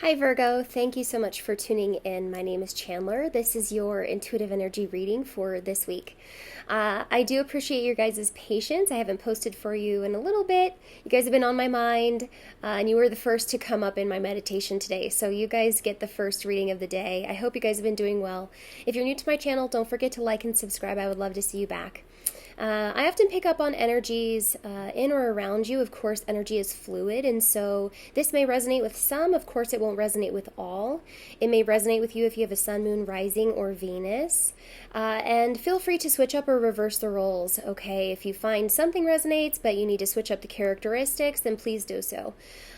Hi Virgo, thank you so much for tuning in. My name is Chandler. This is your intuitive energy reading for this week. I do appreciate your guys' patience. I haven't posted for you in a little bit. You guys have been on my mind, and you were the first to come up in my meditation today. So you guys get the first reading of the day. I hope you guys have been doing well. If you're new to my channel, don't forget to like and subscribe. I would love to see you back. I often pick up on energies in or around you. Of course, energy is fluid, and so this may resonate with some. Of course, it won't resonate with all. It may resonate with you if you have a sun, moon, rising, or Venus. And feel free to switch up or reverse the roles, okay? If you find something resonates, but you need to switch up the characteristics, then please do so.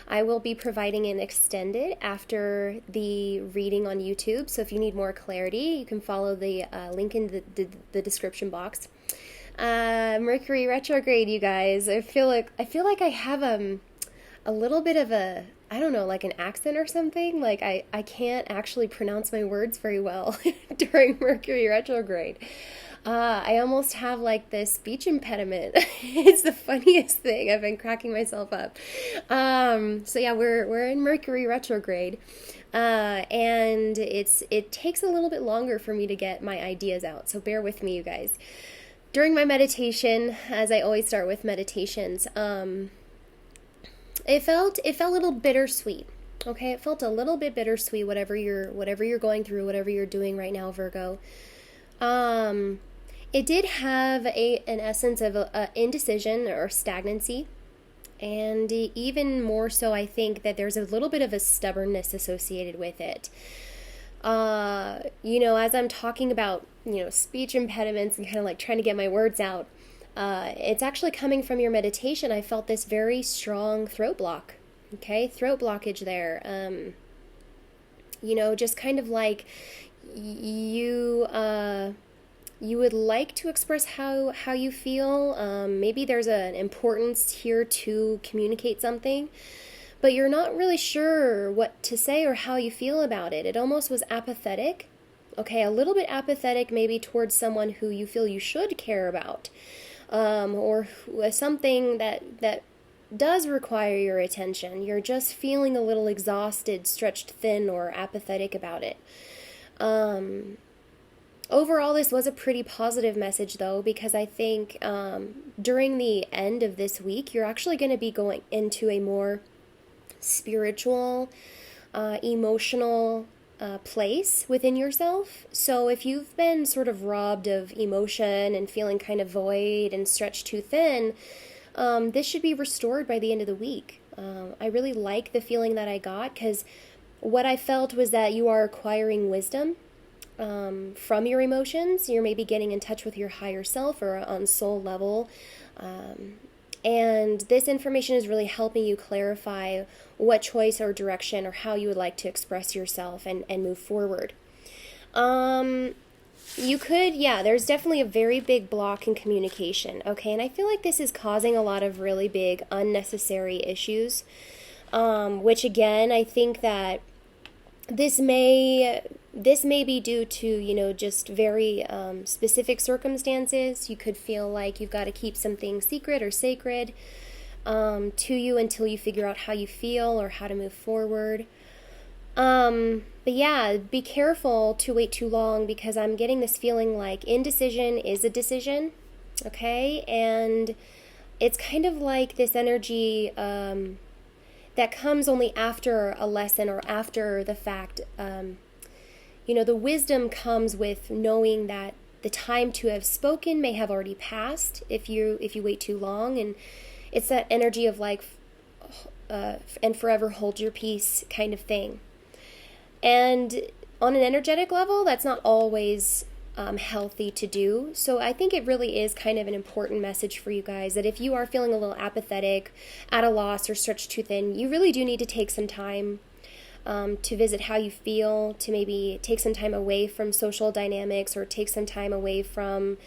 I will be providing an extended after the reading on YouTube, so if you need more clarity, you can follow the link in the description box. Mercury retrograde, you guys. I feel like I have a little bit of a, I don't know, like an accent or something. Like I can't actually pronounce my words very well during Mercury retrograde. I almost have like this speech impediment. It's the funniest thing. I've been cracking myself up. So yeah, we're in Mercury retrograde. And it takes a little bit longer for me to get my ideas out. So bear with me, you guys. During my meditation, as I always start with meditations, it felt a little bittersweet. Okay, it felt a little bit bittersweet. Whatever you're going through, whatever you're doing right now, Virgo. It did have an essence of indecision or stagnancy, and even more so, I think that there's a little bit of a stubbornness associated with it. As I'm talking about, speech impediments and kind of like trying to get my words out, it's actually coming from your meditation. I felt this very strong throat block, okay? Throat blockage there. Just kind of like you would like to express how you feel. Maybe there's an importance here to communicate something, but you're not really sure what to say or how you feel about it. It almost was apathetic. Okay, a little bit apathetic maybe towards someone who you feel you should care about, or something that does require your attention. You're just feeling a little exhausted, stretched thin, or apathetic about it. Overall, this was a pretty positive message, though, because I think during the end of this week, you're actually going to be going into a more spiritual, emotional place within yourself. So if you've been sort of robbed of emotion and feeling kind of void and stretched too thin, this should be restored by the end of the week. I really like the feeling that I got, because what I felt was that you are acquiring wisdom from your emotions. You're maybe getting in touch with your higher self or on soul level. And this information is really helping you clarify what choice or direction or how you would like to express yourself and move forward. There's definitely a very big block in communication, okay? And I feel like this is causing a lot of really big unnecessary issues, which again, I think that this may be due to, just very specific circumstances. You could feel like you've got to keep something secret or sacred to you until you figure out how you feel or how to move forward. But yeah, be careful to wait too long, because I'm getting this feeling like indecision is a decision, okay? And it's kind of like this energy that comes only after a lesson or after the fact. The wisdom comes with knowing that the time to have spoken may have already passed if you wait too long. And it's that energy of like, and forever hold your peace kind of thing. And on an energetic level, that's not always healthy to do. So I think it really is kind of an important message for you guys, that if you are feeling a little apathetic, at a loss, or stretched too thin, you really do need to take some time to visit how you feel, to maybe take some time away from social dynamics, or take some time away from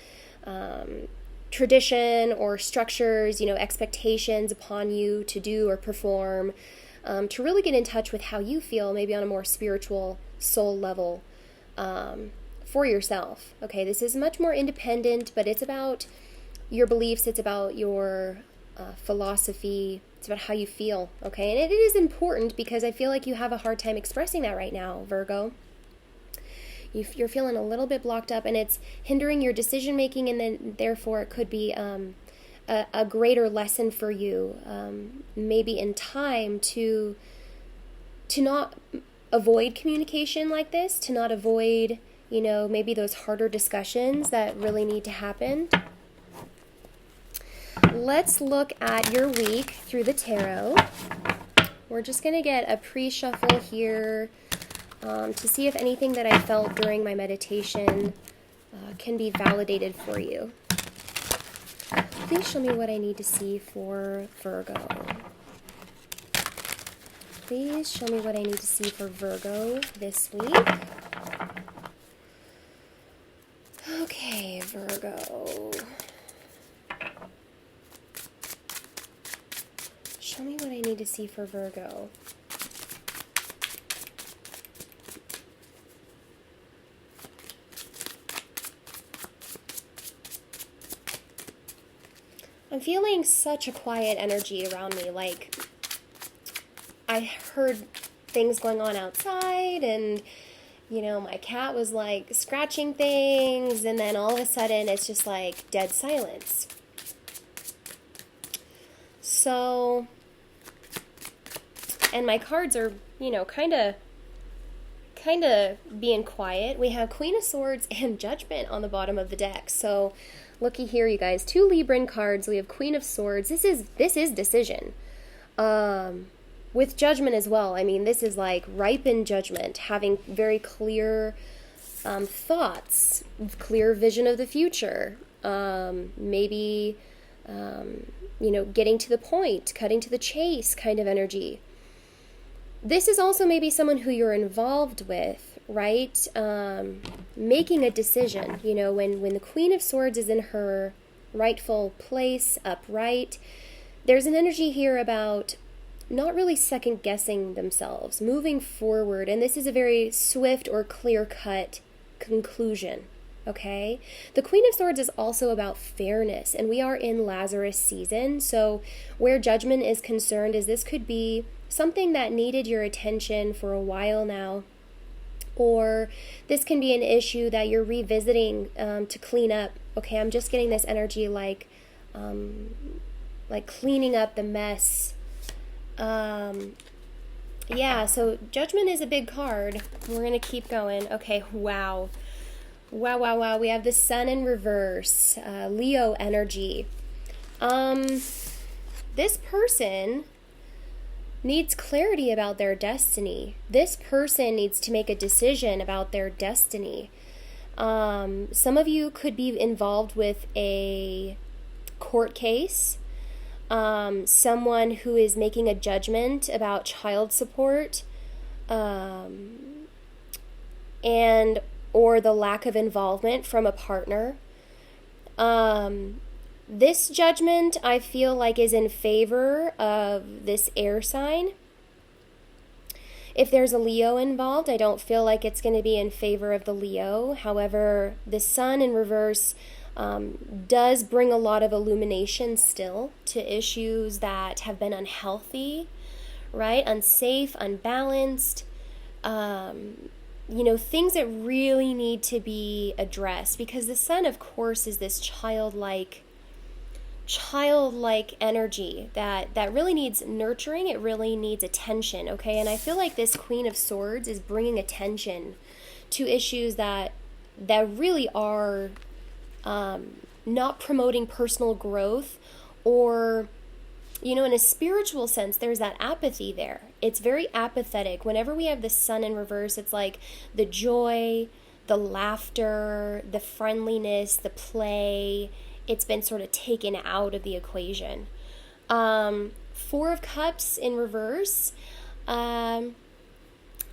tradition or structures, expectations upon you to do or perform, to really get in touch with how you feel, maybe on a more spiritual soul level, for yourself. Okay, this is much more independent, but it's about your beliefs, it's about your philosophy, It's about how you feel, okay? And it is important because I feel like you have a hard time expressing that right now, Virgo. You're feeling a little bit blocked up, and it's hindering your decision making, and then therefore it could be a greater lesson for you, maybe in time to not avoid communication like this, to not avoid, maybe those harder discussions that really need to happen. Let's look at your week through the tarot. We're just going to get a pre-shuffle here to see if anything that I felt during my meditation can be validated for you. Please show me what I need to see for Virgo. Please show me what I need to see for Virgo this week. Okay, Virgo. Show me what I need to see for Virgo. I'm feeling such a quiet energy around me, like I heard things going on outside, and my cat was like scratching things, and then all of a sudden it's just like dead silence. So, and my cards are, kind of being quiet. We have Queen of Swords and Judgment on the bottom of the deck. So, looky here, you guys. 2 Libran cards. We have Queen of Swords. This is decision. With Judgment as well. I mean, this is like ripened judgment, having very clear thoughts, clear vision of the future. Maybe, getting to the point, cutting to the chase kind of energy. This is also maybe someone who you're involved with, right? Making a decision. When the Queen of Swords is in her rightful place, upright, there's an energy here about not really second guessing themselves, moving forward. And this is a very swift or clear-cut conclusion, okay? The Queen of Swords is also about fairness, and we are in Lazarus season. So where Judgment is concerned is this could be something that needed your attention for a while now, or this can be an issue that you're revisiting to clean up. Okay, I'm just getting this energy like cleaning up the mess. Yeah, so Judgment is a big card. We're going to keep going. Okay, wow. Wow. We have the Sun in reverse, Leo energy. This person needs clarity about their destiny. This person needs to make a decision about their destiny. Some of you could be involved with a court case. Someone who is making a judgment about child support, and or the lack of involvement from a partner. This judgment, I feel like, is in favor of this air sign. If there's a Leo involved, I don't feel like it's going to be in favor of the Leo. However, the Sun in reverse does bring a lot of illumination still to issues that have been unhealthy, right? Unsafe, unbalanced, things that really need to be addressed, because the Sun, of course, is this childlike energy that really needs nurturing. It really needs attention, okay? And I feel like this Queen of Swords is bringing attention to issues that really are not promoting personal growth, or in a spiritual sense, there's that apathy there. It's very apathetic. Whenever we have the Sun in reverse, it's like the joy, the laughter, the friendliness, the play, it's been sort of taken out of the equation. 4 of Cups in reverse. I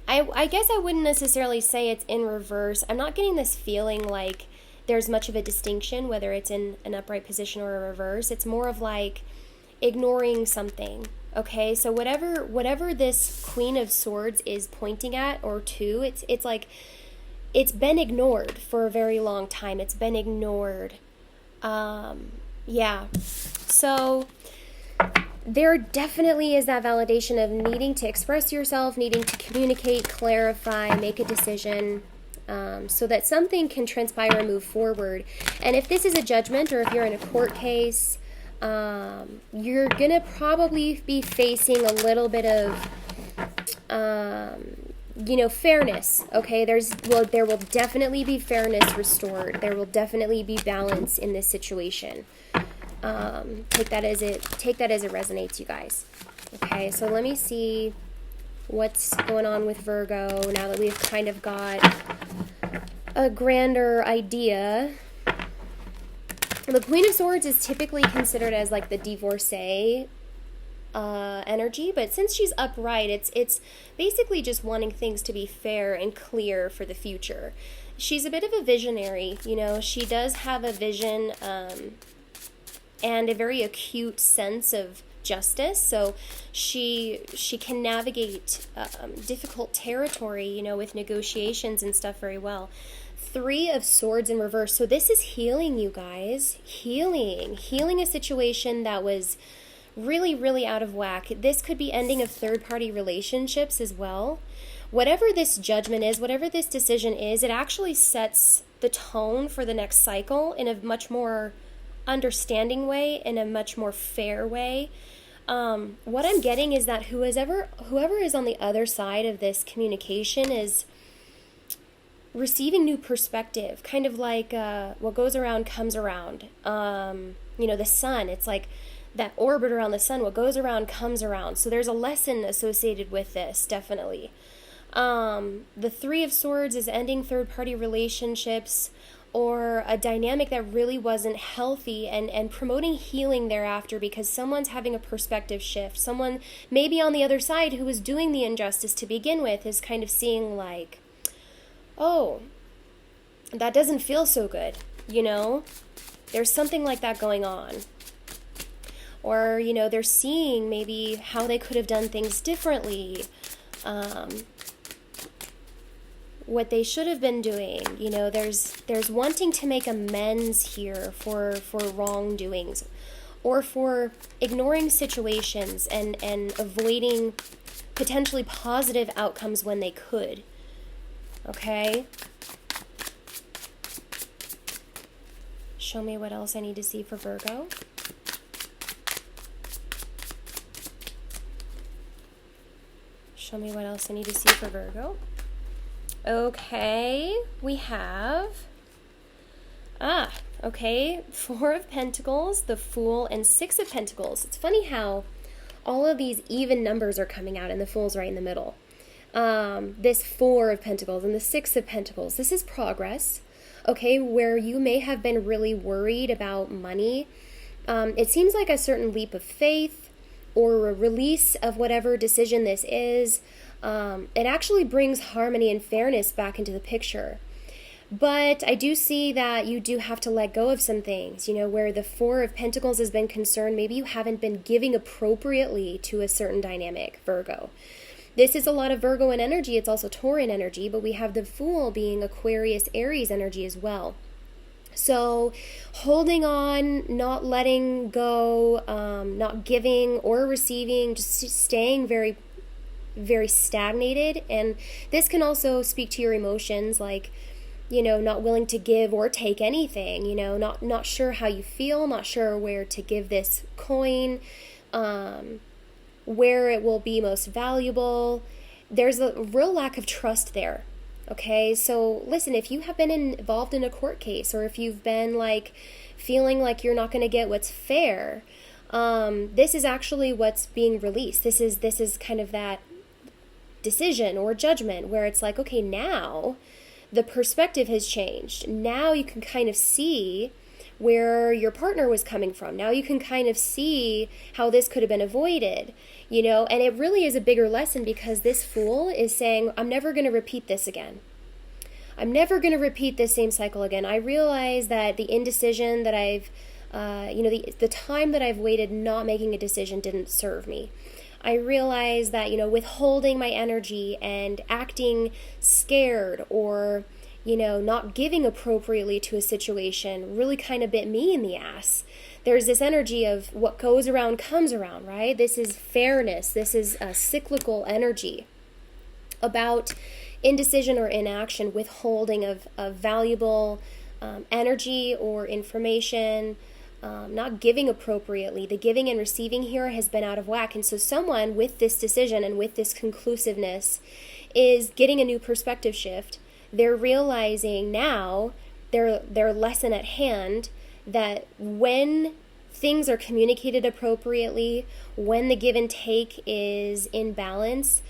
guess I wouldn't necessarily say it's in reverse. I'm not getting this feeling like there's much of a distinction whether it's in an upright position or a reverse. It's more of like ignoring something. Okay, so whatever this Queen of Swords is pointing at or to, it's like it's been ignored for a very long time. It's been ignored. Yeah. So there definitely is that validation of needing to express yourself, needing to communicate, clarify, make a decision, so that something can transpire and move forward. And if this is a judgment, or if you're in a court case, you're gonna probably be facing a little bit of fairness. Okay, there will definitely be fairness restored. There will definitely be balance in this situation. Take that as it resonates, you guys. Okay, so let me see what's going on with Virgo now that we've kind of got a grander idea. The Queen of Swords is typically considered as like the divorcee energy, but since she's upright, it's basically just wanting things to be fair and clear for the future. She's a bit of a visionary, she does have a vision and a very acute sense of justice, so she can navigate difficult territory, with negotiations and stuff very well. 3 of Swords in reverse, so this is healing, you guys. Healing a situation that was really, really out of whack. This could be ending of third-party relationships as well. Whatever this judgment is, whatever this decision is, it actually sets the tone for the next cycle in a much more understanding way, in a much more fair way. What I'm getting is that whoever is on the other side of this communication is receiving new perspective, kind of like what goes around comes around. The sun, it's like that orbit around the sun, what goes around comes around. So there's a lesson associated with this, definitely. The 3 of Swords is ending third-party relationships or a dynamic that really wasn't healthy, and promoting healing thereafter because someone's having a perspective shift. Someone maybe on the other side who was doing the injustice to begin with is kind of seeing like, oh, that doesn't feel so good, There's something like that going on. Or, they're seeing maybe how they could have done things differently, what they should have been doing. There's wanting to make amends here for wrongdoings, or for ignoring situations and avoiding potentially positive outcomes when they could. Okay? Show me what else I need to see for Virgo. Show me what else I need to see for Virgo. Okay, we have... okay, 4 of Pentacles, the Fool, and 6 of Pentacles. It's funny how all of these even numbers are coming out, and the Fool's right in the middle. This 4 of Pentacles and the 6 of Pentacles, this is progress, okay, where you may have been really worried about money. It seems like a certain leap of faith or a release of whatever decision this is. It actually brings harmony and fairness back into the picture. But I do see that you do have to let go of some things, where the 4 of Pentacles has been concerned. Maybe you haven't been giving appropriately to a certain dynamic, Virgo. This is a lot of Virgo in energy. It's also Tauran energy, but we have the Fool being Aquarius, Aries energy as well. So holding on, not letting go, not giving or receiving, just staying very, very stagnated. And this can also speak to your emotions, like, not willing to give or take anything, not sure how you feel, not sure where to give this coin, where it will be most valuable. There's a real lack of trust there. Okay, so listen, if you have been involved in a court case, or if you've been feeling like you're not going to get what's fair, this is actually what's being released. This is kind of that decision or judgment where it's like, okay, now the perspective has changed. Now you can kind of see where your partner was coming from. Now you can kind of see how this could have been avoided, and it really is a bigger lesson because this Fool is saying, I'm never going to repeat this again. I'm never going to repeat this same cycle again. I realize that the indecision that I've, the time that I've waited not making a decision didn't serve me. I realize that, withholding my energy and acting scared or, not giving appropriately to a situation really kind of bit me in the ass. There's this energy of what goes around comes around, right? This is fairness. This is a cyclical energy about indecision or inaction, withholding of valuable energy or information, not giving appropriately. The giving and receiving here has been out of whack. And so someone with this decision and with this conclusiveness is getting a new perspective shift. They're realizing now their lesson at hand, that when things are communicated appropriately, when the give and take is in balance,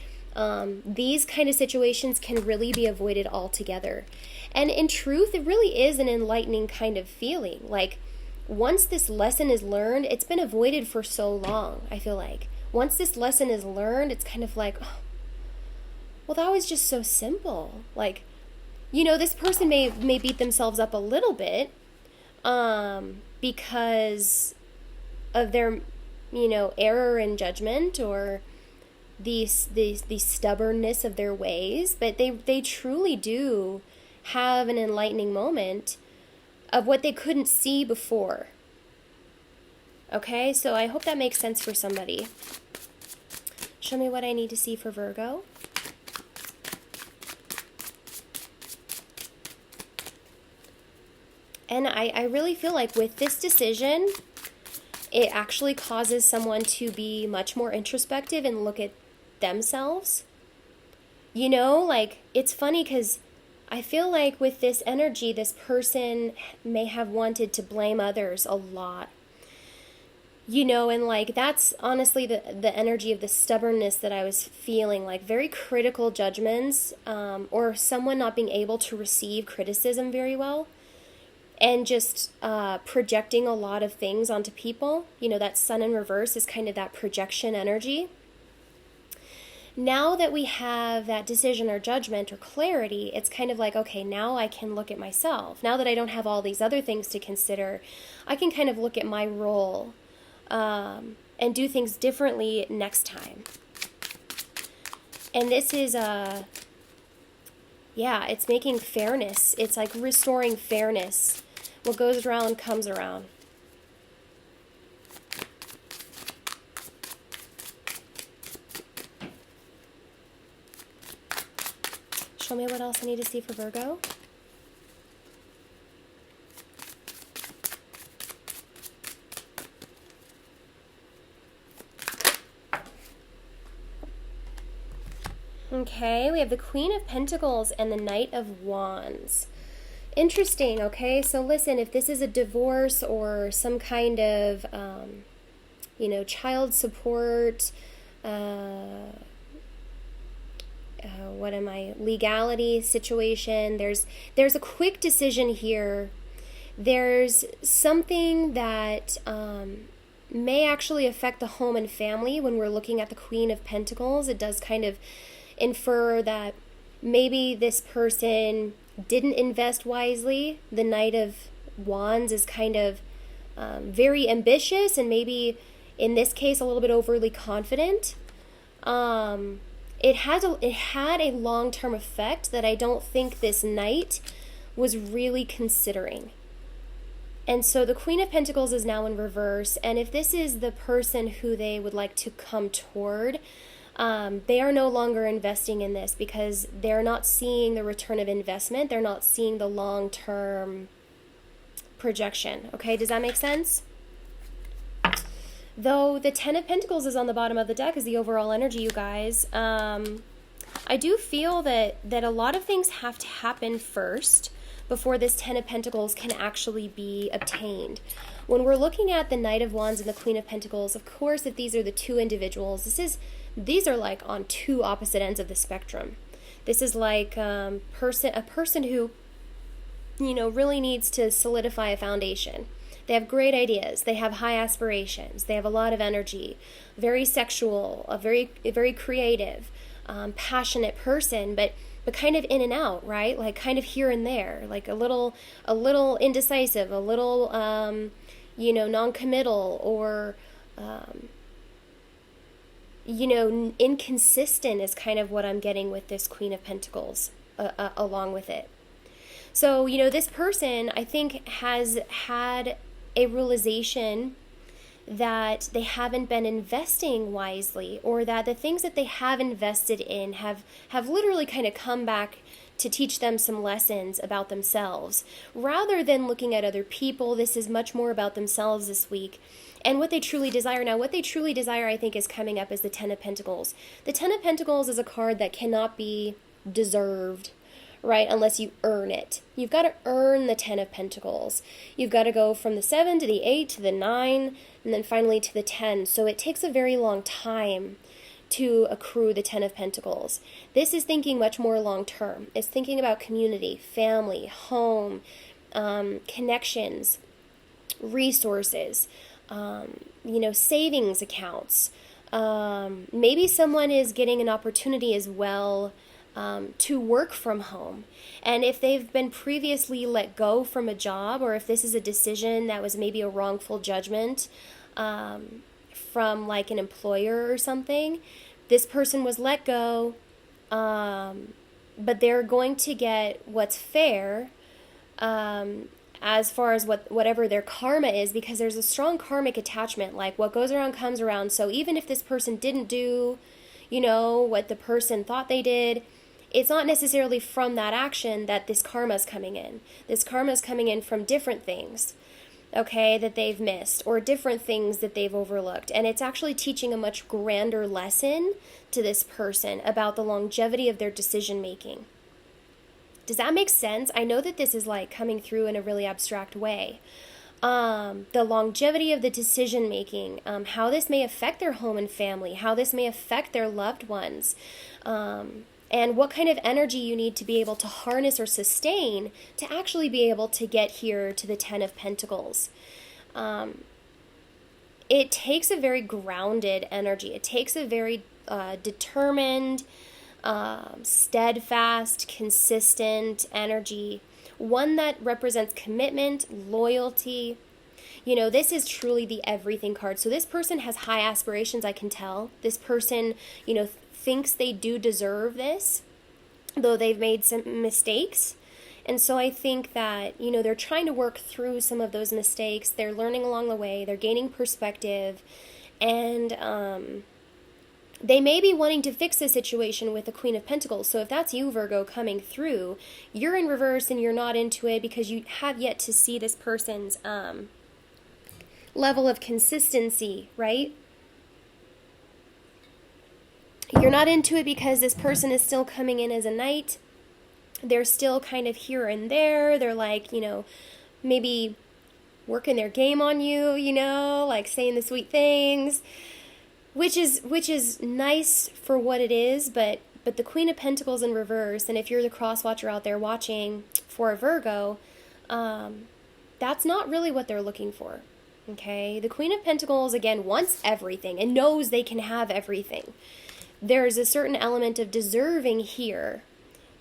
these kind of situations can really be avoided altogether. And in truth, it really is an enlightening kind of feeling. Like, once this lesson is learned, it's been avoided for so long, I feel like. Once this lesson is learned, it's kind of like, oh, well, that was just so simple. Like, this person may beat themselves up a little bit because of their, error in judgment or the stubbornness of their ways, but they truly do have an enlightening moment of what they couldn't see before. Okay, so I hope that makes sense for somebody. Show me what I need to see for Virgo. And I really feel like with this decision, it actually causes someone to be much more introspective and look at themselves. It's funny because I feel like with this energy, this person may have wanted to blame others a lot. And that's honestly the energy of the stubbornness that I was feeling, like very critical judgments, or someone not being able to receive criticism very well. And just projecting a lot of things onto people. That sun in reverse is kind of that projection energy. Now that we have that decision or judgment or clarity, it's kind of like, okay, now I can look at myself. Now that I don't have all these other things to consider, I can kind of look at my role and do things differently next time. And this is it's making fairness. It's like restoring fairness. What goes around comes around. Show me what else I need to see for Virgo. Okay, we have the Queen of Pentacles and the Knight of Wands. Interesting, okay? So listen, if this is a divorce or some kind of, child support, legality situation, there's a quick decision here. There's something that may actually affect the home and family when we're looking at the Queen of Pentacles. It does kind of infer that maybe this person didn't invest wisely. The Knight of Wands is kind of very ambitious and maybe in this case a little bit overly confident. It had a long-term effect that I don't think this knight was really considering. And so the Queen of Pentacles is now in reverse, and if this is the person who they would like to come toward, they are no longer investing in this because they're not seeing the return of investment. They're not seeing the long-term projection. Okay, does that make sense? Though the Ten of Pentacles is on the bottom of the deck as the overall energy, you guys, I do feel that a lot of things have to happen first before this Ten of Pentacles can actually be obtained. When we're looking at the Knight of Wands and the Queen of Pentacles, of course, if these are the two individuals, these are like on two opposite ends of the spectrum. This is like a person who, really needs to solidify a foundation. They have great ideas. They have high aspirations. They have a lot of energy. Very sexual, a very creative, passionate person, but kind of in and out, right? Like kind of here and there, like a little indecisive, a little, non-committal, or, inconsistent is kind of what I'm getting with this Queen of Pentacles along with it. So, this person, I think, has had a realization that they haven't been investing wisely, or that the things that they have invested in have literally kind of come back to teach them some lessons about themselves. Rather than looking at other people, this is much more about themselves this week and what they truly desire. Now, what they truly desire, I think, is coming up as the Ten of Pentacles. The Ten of Pentacles is a card that cannot be deserved, right? Unless you earn it. You've got to earn the Ten of Pentacles. You've got to go from the 7 to the 8 to the 9, and then finally to the 10. So it takes a very long time to accrue the Ten of Pentacles. This is thinking much more long term. It's thinking about community, family, home, connections, resources, savings accounts. Maybe someone is getting an opportunity as well to work from home. And if they've been previously let go from a job, or if this is a decision that was maybe a wrongful judgment from like an employer or something, this person was let go, but they're going to get what's fair as far as whatever their karma is, because there's a strong karmic attachment. Like, what goes around comes around. So even if this person didn't do, what the person thought they did, it's not necessarily from that action that this karma is coming in. This karma is coming in from different things, okay, that they've missed, or different things that they've overlooked. And it's actually teaching a much grander lesson to this person about the longevity of their decision making. Does that make sense? I know that this is like coming through in a really abstract way. The longevity of the decision making, how this may affect their home and family, how this may affect their loved ones, and what kind of energy you need to be able to harness or sustain to actually be able to get here to the Ten of Pentacles. It takes a very grounded energy. It takes a very determined, steadfast, consistent energy. One that represents commitment, loyalty. This is truly the everything card. So this person has high aspirations, I can tell. This person, thinks they do deserve this, though they've made some mistakes. And so I think that, they're trying to work through some of those mistakes. They're learning along the way. They're gaining perspective. And they may be wanting to fix the situation with the Queen of Pentacles. So if that's you, Virgo, coming through, you're in reverse and you're not into it because you have yet to see this person's level of consistency, right? You're not into it because this person is still coming in as a knight. They're still kind of here and there. They're like, maybe working their game on you, like saying the sweet things, which is nice for what it is, but the Queen of Pentacles in reverse, and if you're the cross watcher out there watching for a Virgo, that's not really what they're looking for. Okay? The Queen of Pentacles, again, wants everything and knows they can have everything. There's a certain element of deserving here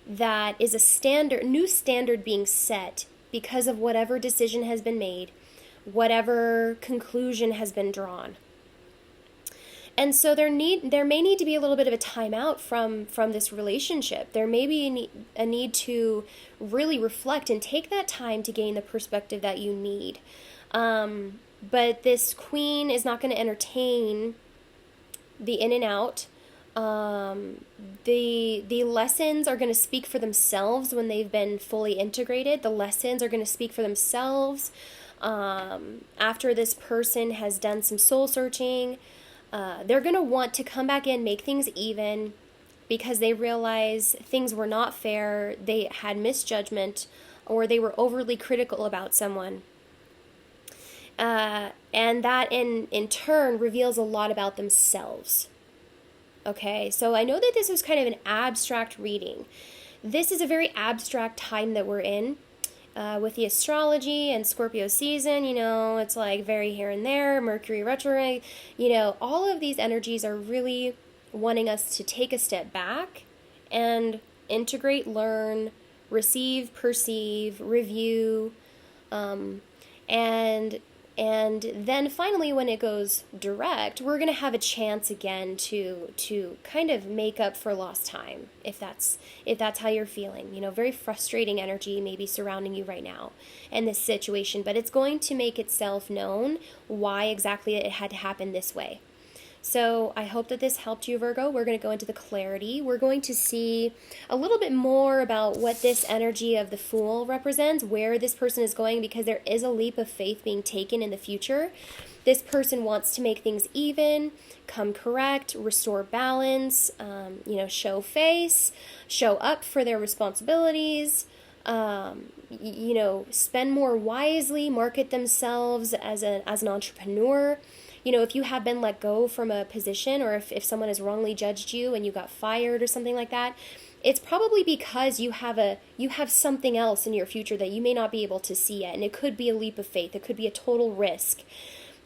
that is a new standard being set because of whatever decision has been made, whatever conclusion has been drawn. And so there may need to be a little bit of a timeout from this relationship. There may be a need to really reflect and take that time to gain the perspective that you need. But this queen is not going to entertain the in and out. The lessons are going to speak for themselves when they've been fully integrated. The lessons are going to speak for themselves after this person has done some soul searching. They're going to want to come back in, make things even, because they realize things were not fair, they had misjudgment, or they were overly critical about someone. And that in turn reveals a lot about themselves. Okay, so I know that this was kind of an abstract reading. This is a very abstract time that we're in. With the astrology and Scorpio season, it's like very here and there, Mercury retrograde, all of these energies are really wanting us to take a step back and integrate, learn, receive, perceive, review, and And then finally, when it goes direct, we're going to have a chance again to kind of make up for lost time, if that's how you're feeling. You know, very frustrating energy maybe surrounding you right now in this situation, but it's going to make itself known why exactly it had to happen this way. So I hope that this helped you, Virgo. We're going to go into the clarity. We're going to see a little bit more about what this energy of the Fool represents, where this person is going, because there is a leap of faith being taken in the future. This person wants to make things even, come correct, restore balance, show face, show up for their responsibilities, spend more wisely, market themselves as an entrepreneur. You know, if you have been let go from a position, or if someone has wrongly judged you and you got fired or something like that, it's probably because you have something else in your future that you may not be able to see yet. And it could be a leap of faith. It could be a total risk.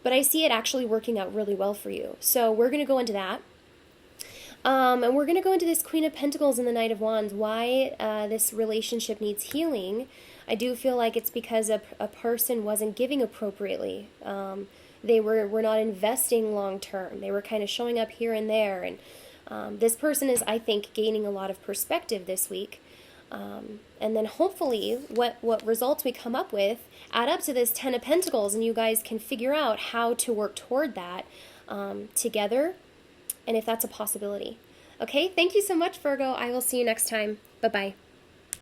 But I see it actually working out really well for you. So we're going to go into that. And we're going to go into this Queen of Pentacles and the Knight of Wands, why this relationship needs healing. I do feel like it's because a person wasn't giving appropriately. They were not investing long term. They were kind of showing up here and there. And this person is, I think, gaining a lot of perspective this week. And then hopefully what results we come up with add up to this Ten of Pentacles, and you guys can figure out how to work toward that together, and if that's a possibility. Okay, thank you so much, Virgo. I will see you next time. Bye-bye.